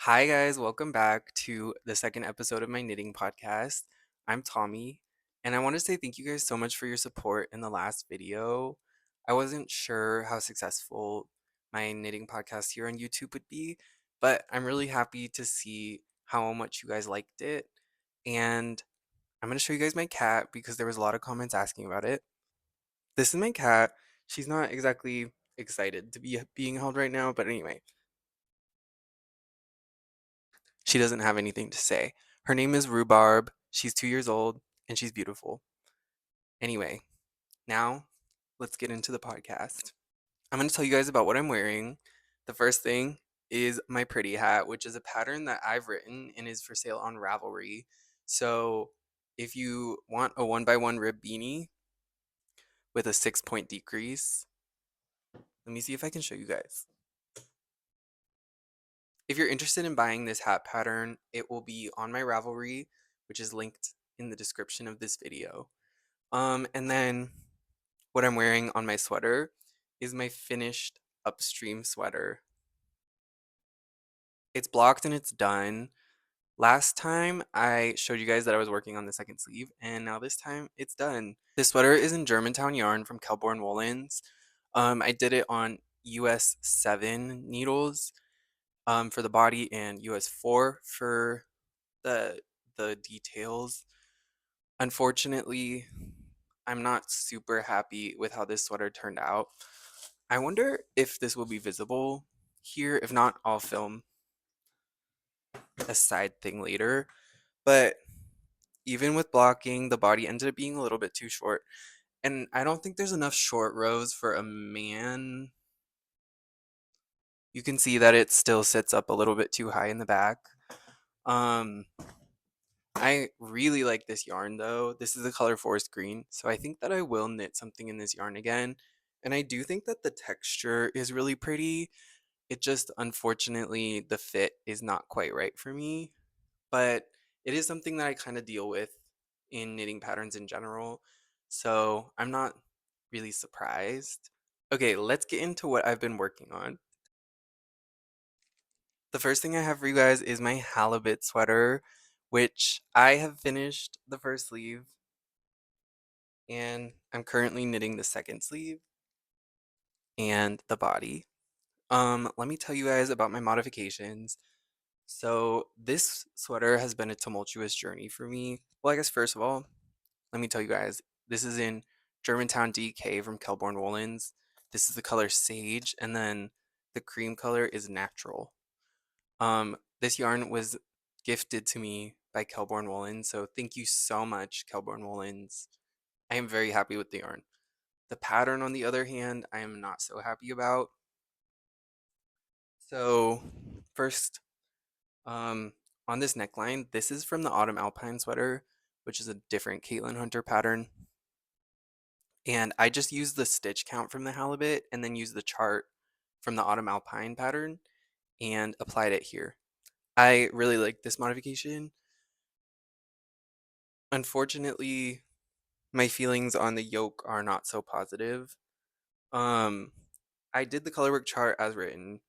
Hi, guys, welcome back to the second episode of my knitting podcast. I'm Tommy, and I want to say thank you guys so much for your support in the last video. I wasn't sure how successful my knitting podcast here on YouTube would be, but I'm really happy to see how much you guys liked it. And I'm going to show you guys my cat because there was a lot of comments asking about it. This is my cat. She's not exactly excited to be being held right now, but anyway. She doesn't have anything to say. Her name is Rhubarb. She's 2 years old and she's beautiful. Anyway, now let's get into the podcast. I'm going to tell you guys about what I'm wearing. The first thing is my pretty hat, which is a pattern that I've written and is for sale on Ravelry. So if you want a 1x1 rib beanie with a 6-point decrease, let me see if I can show you guys. If you're interested in buying this hat pattern, it will be on my Ravelry, which is linked in the description of this video. And then what I'm wearing on my sweater is my finished Upstream sweater. It's blocked and it's done. Last time I showed you guys that I was working on the second sleeve, and now this time it's done. This sweater is in Germantown yarn from Kelbourne Woolens. I did it on US 7 needles for the body and US 4 for the details. Unfortunately, I'm not super happy with how this sweater turned out. I wonder if this will be visible here. If not, I'll film a side thing later. But even with blocking, the body ended up being a little bit too short. And I don't think there's enough short rows for a man. You can see that it still sits up a little bit too high in the back. Um, I really like this yarn though. This is the color forest green, so I think that I will knit something in this yarn again. And I do think that the texture is really pretty. It just, unfortunately, the fit is not quite right for me, but it is something that I kind of deal with in knitting patterns in general, so I'm not really surprised. Okay, let's get into what I've been working on. The first thing I have for you guys is my Halibut sweater, which I have finished the first sleeve, and I'm currently knitting the second sleeve and the body. Let me tell you guys about my modifications. So this sweater has been a tumultuous journey for me. Well, I guess first of all, let me tell you guys, this is in Germantown DK from Kelbourne Woolens. This is the color Sage, and then the cream color is Natural. This yarn was gifted to me by Kelbourne Woolens, so thank you so much, Kelbourne Woolens. I am very happy with the yarn. The pattern, on the other hand, I am not so happy about. So first, on this neckline, this is from the Autumn Alpine sweater, which is a different Caitlin Hunter pattern. And I just used the stitch count from the Halibut and then used the chart from the Autumn Alpine pattern and applied it here. I really like this modification. Unfortunately, my feelings on the yoke are not so positive. Um, I did the colorwork chart as written,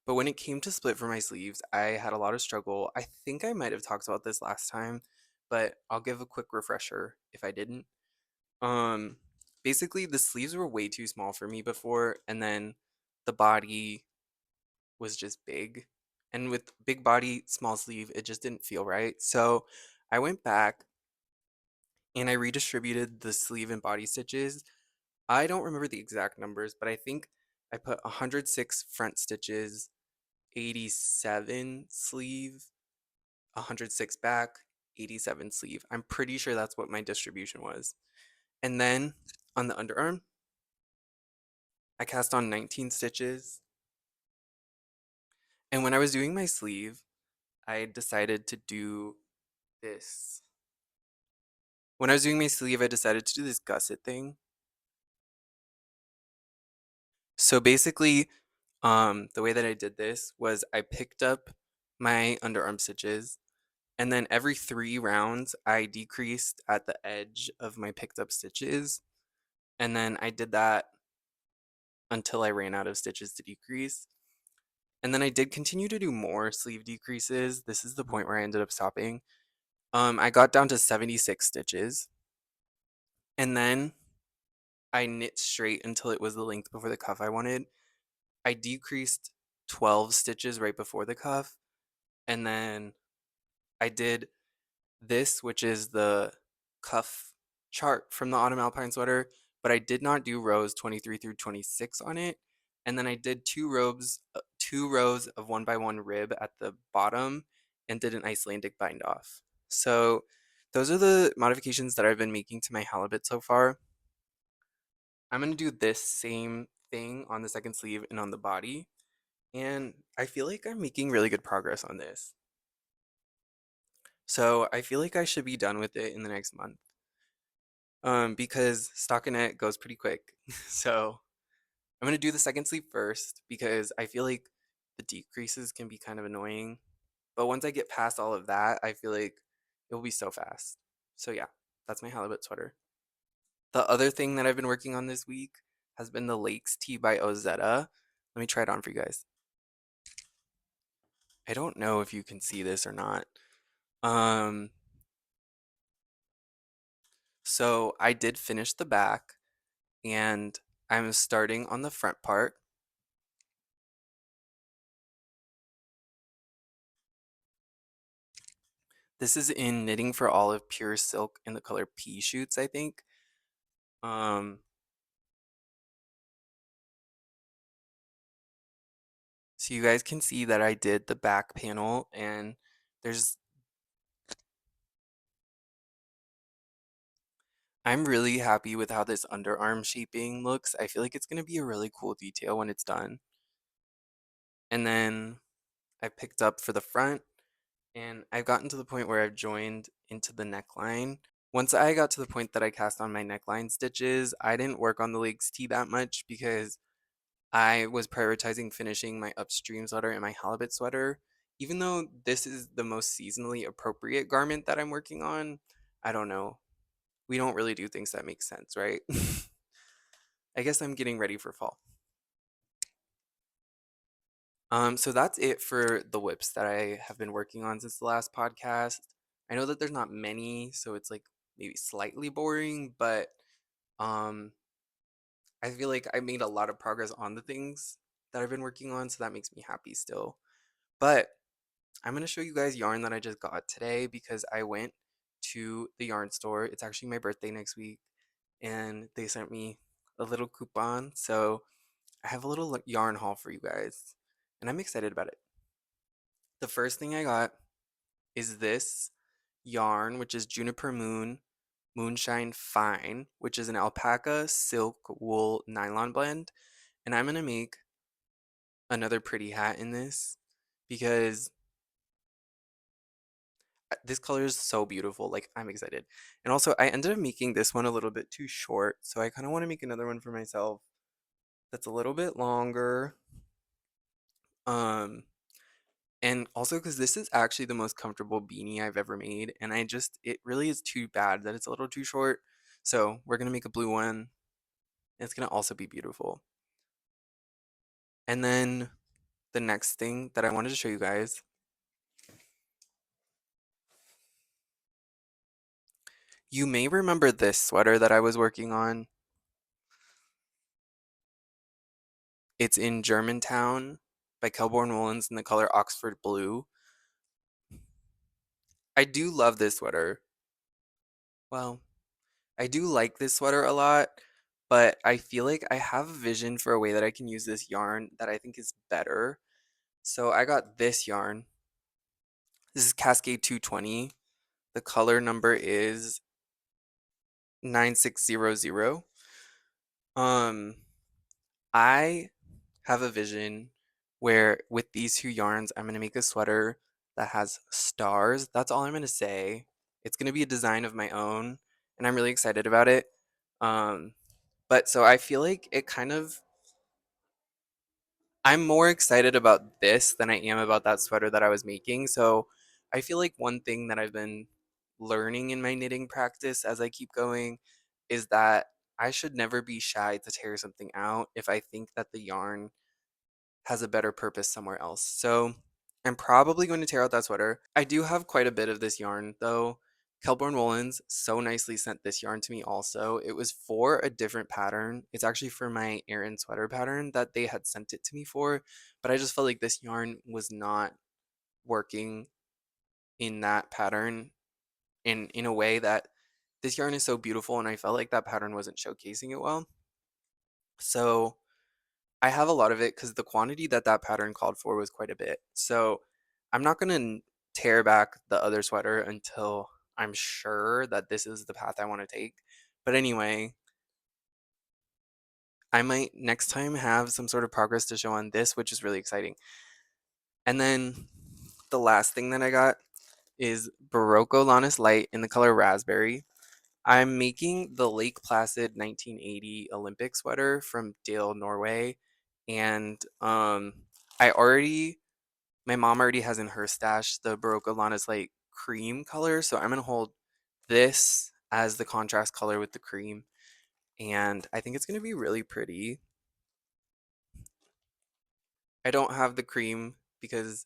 but when it came to split for my sleeves, I had a lot of struggle. I think I might have talked about this last time, but I'll give a quick refresher if I didn't. Um, Basically the sleeves were way too small for me before, and then the body was just big. And with big body, small sleeve, it just didn't feel right. So I went back and I redistributed the sleeve and body stitches. I don't remember the exact numbers, but I think I put 106 front stitches, 87 sleeve, 106 back, 87 sleeve. I'm pretty sure that's what my distribution was. And then on the underarm, I cast on 19 stitches. And when I was doing my sleeve, I decided to do this. When I was doing my sleeve, I decided to do this gusset thing. So basically, the way that I did this was I picked up my underarm stitches, and then every 3 rounds, I decreased at the edge of my picked up stitches. And then I did that until I ran out of stitches to decrease. And then I did continue to do more sleeve decreases. This is the point where I ended up stopping. I got down to 76 stitches. And then I knit straight until it was the length before the cuff I wanted. I decreased 12 stitches right before the cuff. And then I did this, which is the cuff chart from the Autumn Alpine sweater, but I did not do rows 23 through 26 on it. And then I did two rows of 1 by 1 rib at the bottom and did an Icelandic bind off. So those are the modifications that I've been making to my halibut so far. I'm going to do this same thing on the second sleeve and on the body. And I feel like I'm making really good progress on this. So I feel like I should be done with it in the next month. Because stockinette goes pretty quick. So I'm gonna do the second sleeve first because I feel like the decreases can be kind of annoying. But once I get past all of that, I feel like it will be so fast. So yeah, that's my halibut sweater. The other thing that I've been working on this week has been the Lakes Tee by Ozetta. Let me try it on for you guys. I don't know if you can see this or not. Um, so I did finish the back and I'm starting on the front part. This is in Knitting for Olive Pure Silk in the color Pea Shoots, I think. Um, so you guys can see that I did the back panel and there's I'm really happy with how this underarm shaping looks. I feel like it's going to be a really cool detail when it's done. And then I picked up for the front and I've gotten to the point where I've joined into the neckline. Once I got to the point that I cast on my neckline stitches, I didn't work on the Lakes Tee that much because I was prioritizing finishing my Upstream sweater and my Halibut sweater. Even though this is the most seasonally appropriate garment that I'm working on, I don't know. We don't really do things that make sense, right? I guess I'm getting ready for fall. So that's it for the whips that I have been working on since the last podcast. I know that there's not many, so it's like maybe slightly boring, but um I feel like I made a lot of progress on the things that I've been working on, so that makes me happy still. But I'm going to show you guys yarn that I just got today because I went to the yarn store. It's actually my birthday next week, and they sent me a little coupon. So I have a little yarn haul for you guys, and I'm excited about it. The first thing I got is this yarn, which is Juniper Moonshine Fine, which is an alpaca silk wool nylon blend. And I'm going to make another pretty hat in this because this color is so beautiful. Like, I'm excited. And also, I ended up making this one a little bit too short, so I kind of want to make another one for myself that's a little bit longer. Um, and also because this is actually the most comfortable beanie I've ever made, and it really is too bad that it's a little too short. So we're gonna make a blue one, and it's gonna also be beautiful. And then the next thing that I wanted to show you guys, you may remember this sweater that I was working on. It's in Germantown by Kelbourne Woolens in the color Oxford Blue. I do love this sweater. Well, I do like this sweater a lot, but I feel like I have a vision for a way that I can use this yarn that I think is better. So I got this yarn. This is Cascade 220. The color number is 9600. Um, I have a vision where with these two yarns, I'm going to make a sweater that has stars. That's all I'm going to say. It's going to be a design of my own, and I'm really excited about it. Um, but so I feel like I'm more excited about this than I am about that sweater that I was making. So I feel like one thing that I've been learning in my knitting practice as I keep going is that I should never be shy to tear something out if I think that the yarn has a better purpose somewhere else. So I'm probably going to tear out that sweater. I do have quite a bit of this yarn though. Kelbourne Woolens so nicely sent this yarn to me also. It was for a different pattern. It's actually for my Aran sweater pattern that they had sent it to me for, but I just felt like this yarn was not working in that pattern in a way that this yarn is so beautiful, and I felt like that pattern wasn't showcasing it well. So I have a lot of it because the quantity that that pattern called for was quite a bit. So I'm not going to tear back the other sweater until I'm sure that this is the path I want to take. But anyway, I might next time have some sort of progress to show on this, which is really exciting. And then the last thing that I got is Barocco Lannis Light in the color Raspberry. I'm making the Lake Placid 1980 Olympic sweater from Dale, Norway. And I already, my mom already has in her stash the Barocco Lannis Light cream color. So I'm going to hold this as the contrast color with the cream. And I think it's going to be really pretty. I don't have the cream because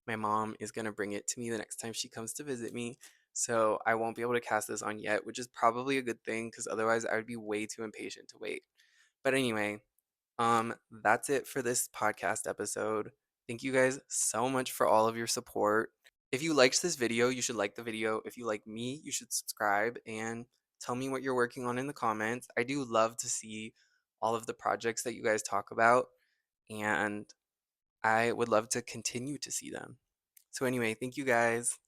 my mom is going to bring it to me the next time she comes to visit me. So I won't be able to cast this on yet, which is probably a good thing because otherwise I would be way too impatient to wait. But anyway, that's it for this podcast episode. Thank you guys so much for all of your support. If you liked this video, you should like the video. If you like me, you should subscribe and tell me what you're working on in the comments. I do love to see all of the projects that you guys talk about, and I would love to continue to see them. So anyway, thank you guys.